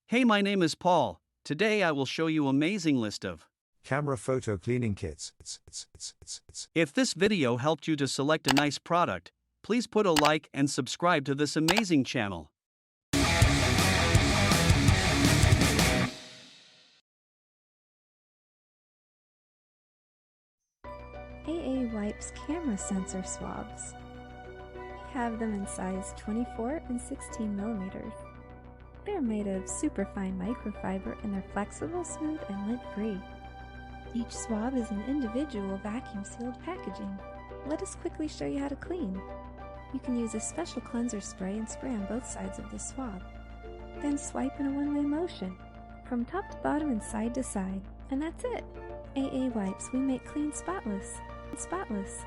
Hey, my name is Paul. Today I will show you amazing list of. Camera photo cleaning kits. If this video helped you to select a nice product, please put a like and subscribe to this amazing channel. AAWipes camera sensor swabs. We have them in size 24 and 16 millimeters. They're made of superfine microfiber and they're flexible, smooth, and lint-free. Each swab is an individual vacuum-sealed packaging. Let us quickly show you how to clean. You can use a special cleanser spray and spray on both sides of the swab. Then swipe in a one-way motion, from top to bottom and side to side, and that's it. AAWipes, we make clean spotless. Spotless.